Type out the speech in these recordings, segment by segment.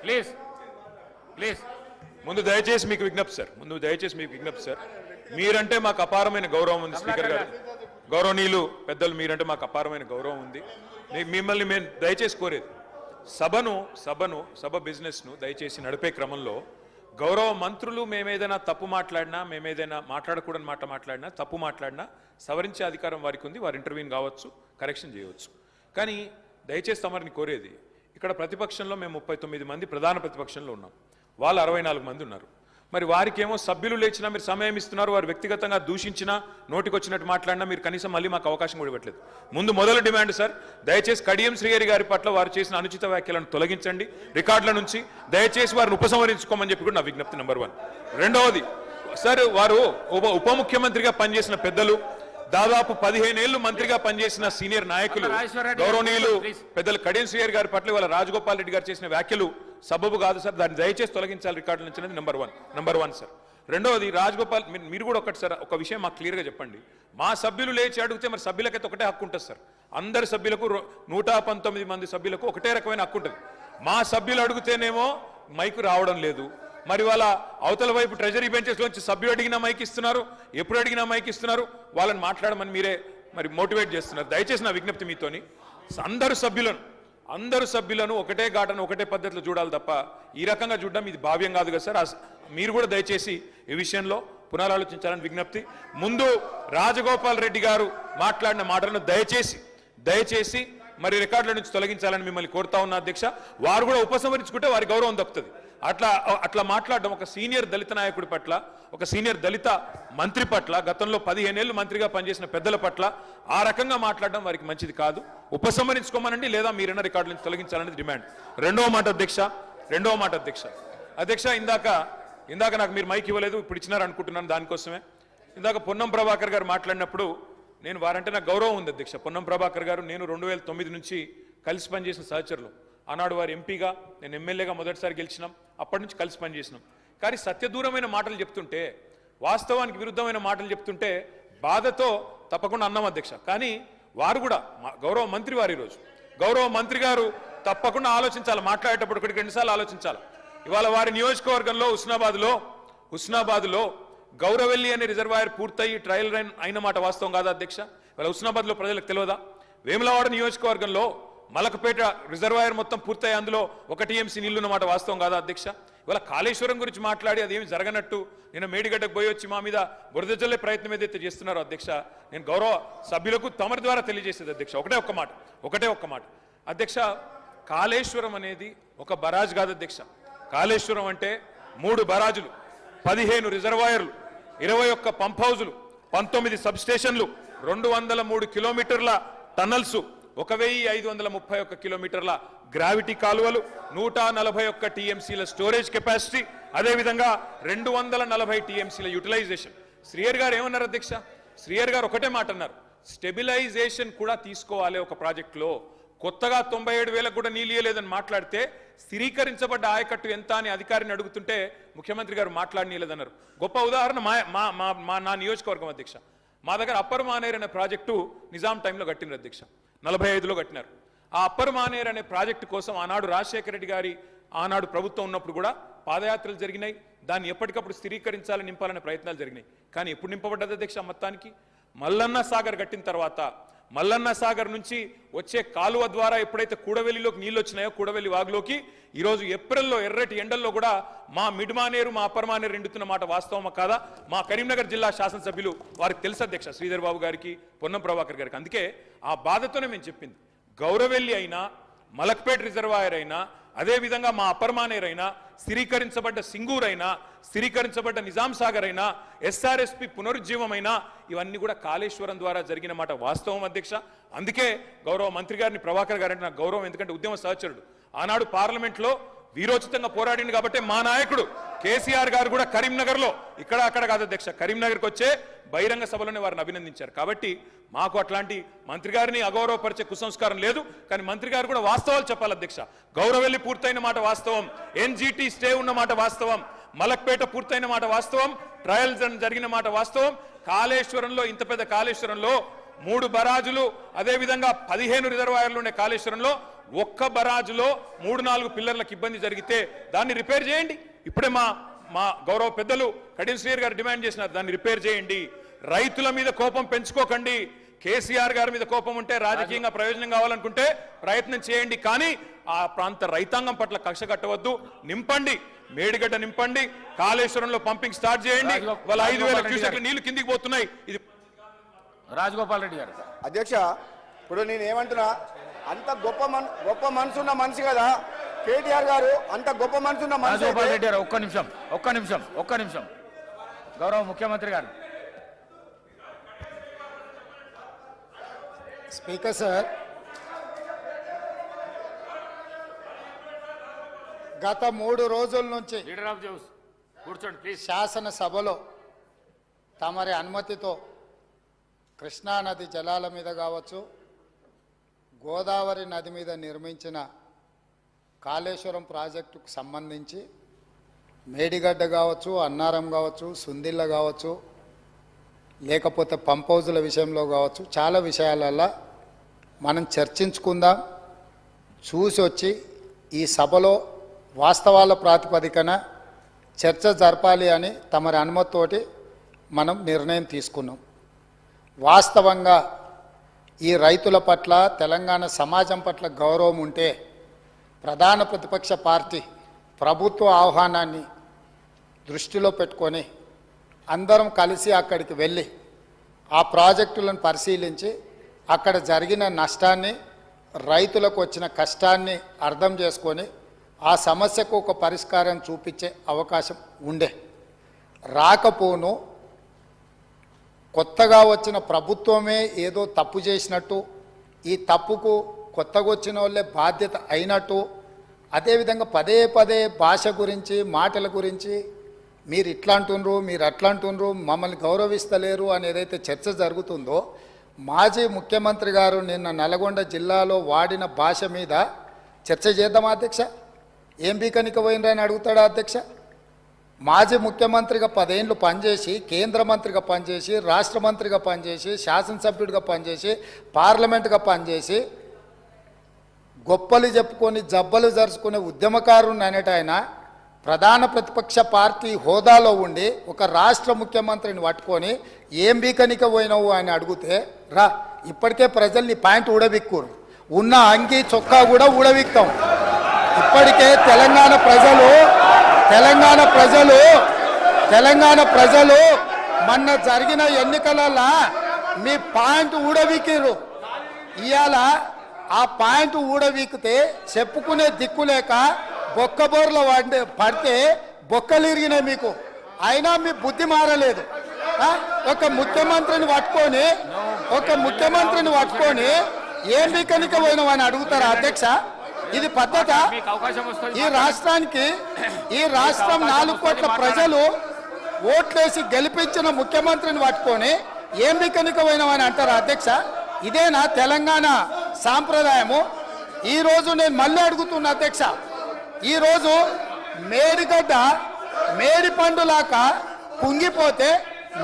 Please please ముందు దయచేసి మీకు విజ్ఞప్తి సార్ మీరంటే మాకు అపారమైన గౌరవం ఉంది స్పీకర్ గారు గౌరవనీయులు పెద్దలు మీరంటే మాకు అపారమైన గౌరవం ఉంది మిమ్మల్ని మేము దయచేసి కోరేది సభ బిజినెస్ ను దయచేసి నడిపే క్రమంలో గౌరవ మంత్రులు మేమేదైనా తప్పు మాట్లాడినా మేమేదైనా మాట్లాడకూడని మాట మాట్లాడినా తప్పు మాట్లాడినా సవరించే అధికారం వారికి ఉంది వారు ఇంటర్వ్యూన్ కావచ్చు కరెక్షన్ చేయవచ్చు కానీ దయచేసి తమరిని కోరేది ఇక్కడ ప్రతిపక్షంలో మేము 39 మంది ప్రధాన ప్రతిపక్షంలో ఉన్నాం వాళ్ళు 64 మంది ఉన్నారు మరి వారికేమో సభ్యులు లేచినా మీరు సమయం ఇస్తున్నారు వారు వ్యక్తిగతంగా దూషించినా నోటికొచ్చినట్టు మాట్లాడినా మీరు కనీసం మళ్ళీ మాకు అవకాశం కూడా ఇవ్వట్లేదు మొదలు డిమాండ్ సార్ దయచేసి కడియం శ్రీహరి గారి పట్ల వారు చేసిన అనుచిత వ్యాఖ్యలను తొలగించండి రికార్డుల నుంచి దయచేసి వారిని ఉపసంహరించుకోమని చెప్పి కూడా నా విజ్ఞప్తి నెంబర్ 1 రెండవది సార్ వారు ఉప ముఖ్యమంత్రిగా పనిచేసిన పెద్దలు దాదాపు 15 ఏళ్లు మంత్రిగా పనిచేసిన సీనియర్ నాయకులు గౌరవనీయులు పెద్దలు కడియం శ్రీహరి గారి పట్ల వాళ్ళ రాజగోపాల్ రెడ్డి గారు చేసిన వ్యాఖ్యలు సబబు కాదు సార్ దాన్ని దయచేసి తొలగించాలి రికార్డుల నుంచి నెంబర్ వన్ సార్ రెండవది రాజగోపాల్ మీరు కూడా ఒకటి సార్ ఒక విషయం మాకు క్లియర్గా చెప్పండి మా సభ్యులు లేచి అడిగితే మరి సభ్యులకైతే ఒకటే హక్కు ఉంటుంది సార్ అందరి సభ్యులకు 119 మంది సభ్యులకు ఒకటే రకమైన హక్కు ఉంటుంది మా సభ్యులు అడిగితేనేమో మైకు రావడం లేదు మరి వాళ్ళ అవతల వైపు ట్రెజరీ బెంచెస్ లోంచి సభ్యులు అడిగినా మైక్ ఇస్తున్నారు ఎప్పుడు అడిగినా మైక్ ఇస్తున్నారు వాళ్ళని మాట్లాడమని మీరే మరి మోటివేట్ చేస్తున్నారు దయచేసి నా విజ్ఞప్తి మీతోని అందరు సభ్యులను ఒకటే ఘాటను ఒకటే పద్ధతిలో చూడాలి తప్ప ఈ రకంగా చూడడం ఇది భావ్యం కాదు కదా సార్ మీరు కూడా దయచేసి ఈ విషయంలో పునరాలోచించాలని విజ్ఞప్తి ముందు రాజగోపాల్ రెడ్డి గారు మాట్లాడిన మాటలను దయచేసి మరి రికార్డుల నుంచి తొలగించాలని మిమ్మల్ని కోరుతా ఉన్నా అధ్యక్ష వారు కూడా ఉపసంహరించుకుంటే వారి గౌరవం దక్కుతుంది అట్లా మాట్లాడడం ఒక సీనియర్ దళిత నాయకుడి పట్ల ఒక సీనియర్ దళిత మంత్రి పట్ల గతంలో 15 ఏళ్లు మంత్రిగా పనిచేసిన పెద్దల పట్ల ఆ రకంగా మాట్లాడడం వారికి మంచిది కాదు ఉపసంహరించుకోమనండి లేదా మీరైనా రికార్డుల నుంచి తొలగించాలనేది డిమాండ్ రెండవ మాట అధ్యక్ష ఇందాక నాకు మీరు మైక్ ఇవ్వలేదు ఇప్పుడు ఇచ్చినారు అనుకుంటున్నాను దానికోసమే ఇందాక పొన్నం ప్రభాకర్ గారు మాట్లాడినప్పుడు నేను వారంటే నాకు గౌరవం ఉంది అధ్యక్ష పొన్నం ప్రభాకర్ గారు నేను 2009 నుంచి కలిసి పనిచేసిన సహచరులు ఆనాడు వారు ఎంపీగా నేను ఎమ్మెల్యేగా మొదటిసారి గెలిచినాం అప్పటి నుంచి కలిసి పనిచేసినాం కానీ సత్యదూరమైన మాటలు చెప్తుంటే వాస్తవానికి విరుద్ధమైన మాటలు చెప్తుంటే బాధతో తప్పకుండా అన్నాం అధ్యక్ష కానీ వారు కూడా గౌరవ మంత్రి వారు ఈరోజు గౌరవ మంత్రి గారు తప్పకుండా ఆలోచించాలి మాట్లాడేటప్పుడు ఒకటికి 2 సార్లు ఆలోచించాలి ఇవాళ వారి నియోజకవర్గంలో హుస్నాబాద్లో గౌరవెల్లి అనే రిజర్వాయర్ పూర్తయి ట్రయల్ రన్ అయిన మాట వాస్తవం కాదా అధ్యక్ష ఇవాళ హుస్నాబాద్లో ప్రజలకు తెలియదా వేములవాడ నియోజకవర్గంలో మలకపేట రిజర్వాయర్ మొత్తం పూర్తయి అందులో 1 టీఎంసీ నీళ్లున్న మాట వాస్తవం కాదా అధ్యక్ష ఇవాళ కాళేశ్వరం గురించి మాట్లాడి అదేమి జరగనట్టు నేను మేడిగడ్డకు పోయి వచ్చి మా మీద బురద జల్లే ప్రయత్నం ఏదైతే చేస్తున్నారో అధ్యక్ష నేను గౌరవ సభ్యులకు తమరి ద్వారా తెలియజేసేది అధ్యక్ష ఒకటే ఒక్క మాట అధ్యక్ష కాళేశ్వరం అనేది ఒక బరాజ్ కాదు అధ్యక్ష కాళేశ్వరం అంటే 3 బరాజులు 15 రిజర్వాయర్లు 21 పంప్ హౌజులు 19 సబ్ స్టేషన్లు 203 కిలోమీటర్ల టన్నల్స్ 1531 కిలోమీటర్ల గ్రావిటీ కాలువలు 141 టీఎంసీల స్టోరేజ్ కెపాసిటీ అదేవిధంగా 240 టీఎంసీల యూటిలైజేషన్ శ్రీహరి గారు ఏమన్నారు అధ్యక్ష శ్రీహరి గారు ఒకటే మాట అన్నారు స్టెబిలైజేషన్ కూడా తీసుకోవాలి ఒక ప్రాజెక్టులో కొత్తగా 97,000 కూడా నీళ్ళు ఇయ్యలేదని మాట్లాడితే స్థిరీకరించబడ్డ ఆయకట్టు ఎంత అని అధికారిని అడుగుతుంటే ముఖ్యమంత్రి గారు మాట్లాడనీయలేదన్నారు గొప్ప ఉదాహరణ నా నియోజకవర్గం అధ్యక్ష మా దగ్గర అప్పర్ మానేర్ అనే ప్రాజెక్టు నిజాం టైంలో కట్టినారు అధ్యక్ష 45లో కట్టినారు ఆ అప్పర్ మానేర్ అనే ప్రాజెక్టు కోసం ఆనాడు రాజశేఖర రెడ్డి గారి ఆనాడు ప్రభుత్వం ఉన్నప్పుడు కూడా పాదయాత్రలు జరిగినాయి దాన్ని ఎప్పటికప్పుడు స్థిరీకరించాలని నింపాలనే ప్రయత్నాలు జరిగినాయి కానీ ఎప్పుడు నింపబడ్డది అధ్యక్ష మొత్తానికి మల్లన్న సాగర్ కట్టిన తర్వాత మల్లన్న సాగర్ నుంచి వచ్చే కాలువ ద్వారా ఎప్పుడైతే కూడవెల్లిలోకి నీళ్ళు వచ్చినాయో కూడవెల్లి వాగులోకి ఈరోజు ఏప్రిల్లో ఎర్రటి ఎండల్లో కూడా మా మిడ్ మానేరు మా అప్పర్ మానేరు ఎండుతున్న మాట వాస్తవమా కాదా మా కరీంనగర్ జిల్లా శాసనసభ్యులు వారికి తెలుసు అధ్యక్ష శ్రీధర్ బాబు గారికి పొన్నం ప్రభాకర్ గారికి అందుకే ఆ బాధతోనే మేము చెప్పింది గౌరవెల్లి అయినా మలక్పేట్ రిజర్వాయర్ అయినా అదేవిధంగా మా అప్పర్ మానేర్ అయినా స్థిరీకరించబడ్డ సింగూర్ అయినా స్థిరీకరించబడ్డ నిజాం సాగర్ అయినా ఎస్ఆర్ఎస్పి పునరుజ్జీవమైనా ఇవన్నీ కూడా కాళేశ్వరం ద్వారా జరిగిన మాట వాస్తవం అధ్యక్ష అందుకే గౌరవ మంత్రి గారిని ప్రభాకర్ గారు అంటే నాకు గౌరవం ఎందుకంటే ఉద్యమ సహచరుడు ఆనాడు పార్లమెంట్లో వీరోచితంగా పోరాడింది కాబట్టి మా నాయకుడు కేసీఆర్ గారు కూడా కరీంనగర్లో ఇక్కడ అక్కడ కాదు అధ్యక్ష కరీంనగర్కి వచ్చే బహిరంగ సభలోనే వారిని అభినందించారు కాబట్టి మాకు అట్లాంటి మంత్రి గారిని అగౌరవపరిచే కుసంస్కారం లేదు కానీ మంత్రి గారు కూడా వాస్తవాలు చెప్పాలి అధ్యక్ష గౌరవెల్లి పూర్తయిన మాట వాస్తవం ఎన్జీటీ స్టే ఉన్న మాట వాస్తవం మలక్పేట పూర్తయిన మాట వాస్తవం ట్రయల్స్ జరిగిన మాట వాస్తవం కాళేశ్వరంలో ఇంత పెద్ద కాళేశ్వరంలో 3 బరాజులు అదేవిధంగా 15 రిజర్వాయర్లు ఉండే కాళేశ్వరంలో ఒక్క బరాజులో 3-4 పిల్లర్లకు ఇబ్బంది జరిగితే దాన్ని రిపేర్ చేయండి. ఇప్పుడే మా గౌరవ పెద్దలు కడియం శ్రీహరి గారు డిమాండ్ చేసినారు, దాన్ని రిపేర్ చేయండి. రైతుల మీద కోపం పెంచుకోకండి. కేసీఆర్ గారి మీద కోపం ఉంటే రాజకీయంగా ప్రయోజనం కావాలనుకుంటే ప్రయత్నం చేయండి, కానీ ఆ ప్రాంత రైతాంగం పట్ల కక్ష కట్టవద్దు. నింపండి, మేడిగడ్డ నింపండి, కాళేశ్వరంలో పంపింగ్ స్టార్ట్ చేయండి. వాళ్ళ 5,000 క్యూసెక్ల నీళ్లు కిందికి పోతున్నాయి. ఇది రాజగోపాల్ రెడ్డి గారు. అధ్యక్ష, ఇప్పుడు నేను ఏమంటున్నా, అంత గొప్ప మనసున్న మనిషి కదా కేటీఆర్ గారు, అంత గొప్ప మనసున్న మనిషి. రాజగోపాల్ రెడ్డి గారు ఒక్క నిమిషం. గౌరవ ముఖ్యమంత్రి గారు. స్పీకర్ సార్, గత 3 రోజుల నుంచి లీడర్ ఆఫ్ జౌస్ కూర్చోండి ప్లీజ్. శాసనసభలో తమరి అనుమతితో కృష్ణానది జలాల మీద కావచ్చు, గోదావరి నది మీద నిర్మించిన కాళేశ్వరం ప్రాజెక్టుకు సంబంధించి మేడిగడ్డ కావచ్చు, అన్నారం కావచ్చు, సుందిళ్ళ కావచ్చు, లేకపోతే పంప్ హౌజుల విషయంలో కావచ్చు, చాలా విషయాలలో మనం చర్చించుకుందాం. చూసి వచ్చి ఈ సభలో వాస్తవాల ప్రాతిపదికన చర్చ జరపాలి అని తమరి అనుమతితోటి మనం నిర్ణయం తీసుకున్నాం. వాస్తవంగా ఈ రైతుల పట్ల, తెలంగాణ సమాజం పట్ల గౌరవం ఉంటే ప్రధాన ప్రతిపక్ష పార్టీ ప్రభుత్వ ఆహ్వానాన్ని దృష్టిలో పెట్టుకొని అందరం కలిసి అక్కడికి వెళ్ళి ఆ ప్రాజెక్టులను పరిశీలించి అక్కడ జరిగిన నష్టాన్ని, రైతులకు వచ్చిన కష్టాన్ని అర్థం చేసుకొని ఆ సమస్యకు ఒక పరిష్కారం చూపించే అవకాశం ఉండే. రాకపోను కొత్తగా వచ్చిన ప్రభుత్వమే ఏదో తప్పు చేసినట్టు, ఈ తప్పుకు కొత్తగా వచ్చిన వాళ్ళే బాధ్యత అయినట్టు, అదేవిధంగా పదే పదే భాష గురించి, మాటల గురించి మీరు ఇట్లా అంటుండ్రు, మీరు అట్లా అంటుండ్రు, మమ్మల్ని గౌరవిస్తలేరు అని ఏదైతే చర్చ జరుగుతుందో, మాజీ ముఖ్యమంత్రి గారు నిన్న నల్గొండ జిల్లాలో వాడిన భాష మీద చర్చ చేద్దామా అధ్యక్ష? ఏం బీకనిక పోయినరని అడుగుతాడా అధ్యక్ష? మాజీ ముఖ్యమంత్రిగా 10 ఏళ్ళు పనిచేసి, కేంద్ర మంత్రిగా పనిచేసి, రాష్ట్ర మంత్రిగా పనిచేసి, శాసనసభ్యుడిగా పనిచేసి, పార్లమెంటుగా పనిచేసి, గొప్పలు చెప్పుకొని జబ్బలు జరుచుకునే ఉద్యమకారుని అనేట ఆయన ప్రధాన ప్రతిపక్ష పార్టీ హోదాలో ఉండి ఒక రాష్ట్ర ముఖ్యమంత్రిని పట్టుకొని ఏం బీకనిక పోయినావు అని అడిగితే, రా ఇప్పటికే ప్రజల్ని పాయింట్ ఊడబిక్కురు, ఉన్న అంగి చొక్కా కూడా ఊడబిక్తాం. ఇప్పటికే తెలంగాణ ప్రజలు మొన్న జరిగిన ఎన్నికలలో మీ పాయింట్ ఊడబిక్కిరు. ఇవాళ ఆ పాయింట్ ఊడబిక్కితే చెప్పుకునే దిక్కులేక బొక్కబోర్లో పడితే బొక్కలు ఇరిగినాయి మీకు. అయినా మీ బుద్ధి మారలేదు. ఒక ముఖ్యమంత్రిని పట్టుకొని ఏం బీకనిక పోయినావని అడుగుతారా అధ్యక్ష? ఇది పద్ధత? ఈ రాష్ట్రం 4 కోట్ల ప్రజలు ఓట్లేసి గెలిపించిన ముఖ్యమంత్రిని పట్టుకొని ఏం బీకనిక పోయినావని అంటారా అధ్యక్ష? ఇదేనా తెలంగాణ సాంప్రదాయము? ఈరోజు నేను మళ్ళీ అడుగుతున్నా అధ్యక్ష, ఈరోజు మేడిగడ్డ మేడి పండులాక కుంగిపోతే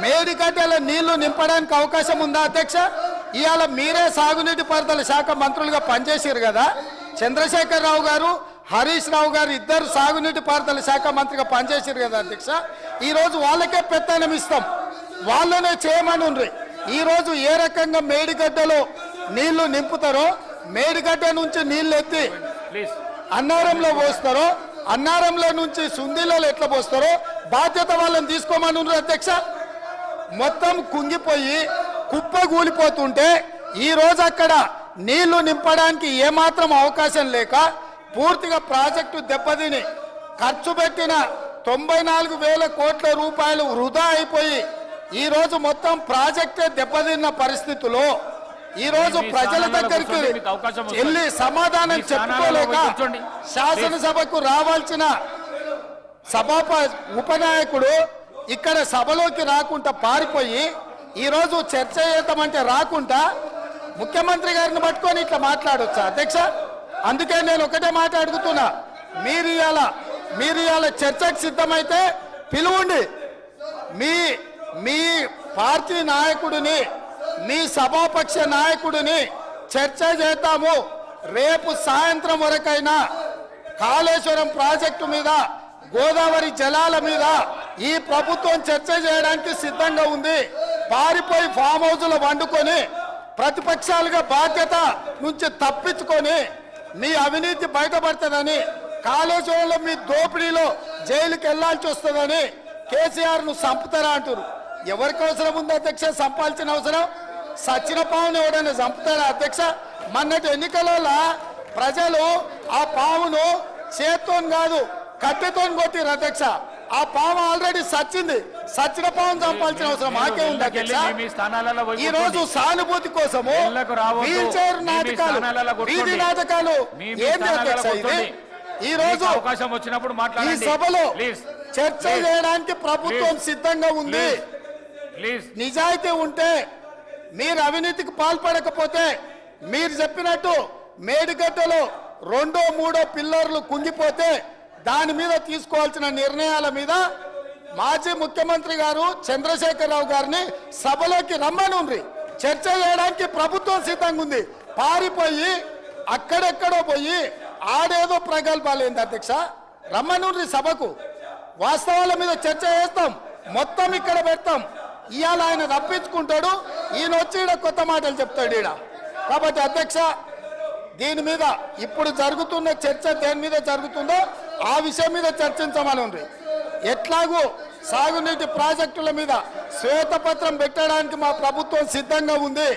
మేడిగడ్డల నీళ్లు నింపడానికి అవకాశం ఉందా అధ్యక్ష? ఇవాళ మీరే సాగునీటి పారుదల శాఖ మంత్రులుగా పనిచేసారు కదా. చంద్రశేఖర్ రావు గారు, హరీష్ రావు గారు ఇద్దరు సాగునీటి పారుదల శాఖ మంత్రిగా పనిచేసారు కదా అధ్యక్ష. ఈరోజు వాళ్ళకే పెత్తనం ఇస్తాం, వాళ్ళనే చేయమని ఉండ్రి. ఈరోజు ఏ రకంగా మేడిగడ్డలో నీళ్లు నింపుతారో, మేడిగడ్డ నుంచి నీళ్లు ఎత్తి అన్నారంలో పోస్తారో, అన్నారంలో నుంచి సుందిలలో ఎట్లా పోస్తారో బాధ్యత వాళ్ళని తీసుకోమని ఉండ్రి అధ్యక్ష. మొత్తం కుంగిపోయి కుప్పగూలిపోతుంటే ఈరోజు అక్కడ నీళ్లు నింపడానికి ఏమాత్రం అవకాశం లేక పూర్తిగా ప్రాజెక్టు దెబ్బతిని ఖర్చు పెట్టిన 94,000 కోట్ల రూపాయలు వృధా అయిపోయి ఈరోజు మొత్తం ప్రాజెక్టే దెబ్బతిన్న పరిస్థితుల్లో ఈరోజు ప్రజల దగ్గరికి వెళ్ళి సమాధానం చెప్పుకోలేక శాసనసభకు రావాల్సిన ఉపనాయకుడు ఇక్కడ సభలోకి రాకుండా పారిపోయి ఈరోజు చర్చ చేద్దామంటే రాకుండా ముఖ్యమంత్రి గారిని పట్టుకొని ఇట్లా మాట్లాడొచ్చా అధ్యక్ష? అందుకే నేను ఒకటే మాట అడుగుతున్నా, మీరు ఇవాళ చర్చకు సిద్ధమైతే పిలువుండి, మీ పార్టీ నాయకుడిని, మీ సభాపక్ష నాయకుడిని చర్చ చేద్దాము, రేపు సాయంత్రం వరకైనా కాళేశ్వరం ప్రాజెక్టు మీద, గోదావరి జలాల మీద ఈ ప్రభుత్వం చర్చ చేయడానికి సిద్ధంగా ఉంది. పారిపోయి ఫామ్ హౌస్లో వండుకొని ప్రతిపక్షాలుగా బాధ్యత నుంచి తప్పించుకొని మీ అవినీతి బయటపడుతుందని, కాళేశ్వరంలో మీ దోపిడీలో జైలుకి వెళ్లాల్సి వస్తుందని కేసీఆర్ ను చంపుతారా అంటారు. ఎవరికి అవసరం ఉంది అధ్యక్ష చంపాల్సిన అవసరం? సచిన పావును ఎవడైనా చంపుతారా అధ్యక్ష? మొన్నటి ఎన్నికలలో ప్రజలు ఆ పావును చేత్తో కాదు కట్టెతో కొట్టిరు అధ్యక్ష. ఆ పాము ఆల్రెడీ సచ్చింది. సచిన పావును చంపాల్సిన అవసరం మాకే ఉంది అధ్యక్ష. ఈ రోజు సానుభూతి కోసము వీల్ చైర్ నాటకాలు, వీధి నాటకాలు ఏంటి అధ్యక్ష ఇది? ఈ రోజు అవకాశం వచ్చినప్పుడు ఈ మాట్లాడండి సభలో ప్లీజ్. చర్చ చేయడానికి ప్రభుత్వం సిద్ధంగా ఉంది. ప్లీజ్ నిజాయితీ ఉంటే, మీరు అవినీతికి పాల్పడకపోతే, మీరు చెప్పినట్టు మేడిగడ్డలో 2, 3 పిల్లర్లు కుంగిపోతే దాని మీద తీసుకోవాల్సిన నిర్ణయాల మీద మాజీ ముఖ్యమంత్రి గారు చంద్రశేఖరరావు గారిని సభలోకి రమ్మనుండ్రి. చర్చ చేయడానికి ప్రభుత్వం సిద్ధంగా ఉంది. పారిపోయి అక్కడెక్కడో పోయి ఆడేదో ప్రగల్భాలు ఏంది అధ్యక్ష? రమ్మనుండ్రి సభకు. వాస్తవాల మీద చర్చ చేస్తాం, మొత్తం ఇక్కడ పెడతాం. ఇవాళ ఆయన రప్పించుకుంటాడు, ఈయన వచ్చి ఈడ కొత్త మాటలు చెప్తాడు ఈడ. కాబట్టి అధ్యక్ష, దీని మీద ఇప్పుడు జరుగుతున్న చర్చ దేని మీద జరుగుతుందో ఆ విషయం మీద చర్చించమని ఉంది. ఎట్లాగూ సాగునీటి ప్రాజెక్టుల మీద శ్వేతపత్రం పెట్టడానికి మా ప్రభుత్వం సిద్ధంగా ఉంది.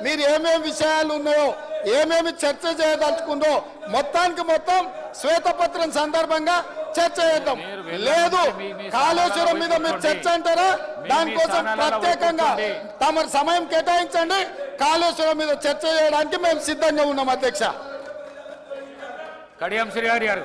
మీరు ఏమేమి విషయాలు ఉన్నాయో, ఏమేమి చర్చ చేయదలుచుకుందో మొత్తానికి మొత్తం శ్వేతపత్రం సందర్భంగా చర్చ చేద్దాం. లేదు కాళేశ్వరం మీద మీరు చర్చ అంటారా? దానికోసం ప్రత్యేకంగా తమ సమయం కేటాయించండి. కాళేశ్వరం మీద చర్చ చేయడానికి మేము సిద్ధంగా ఉన్నాం అధ్యక్ష. కడియం శ్రీహరి గారు.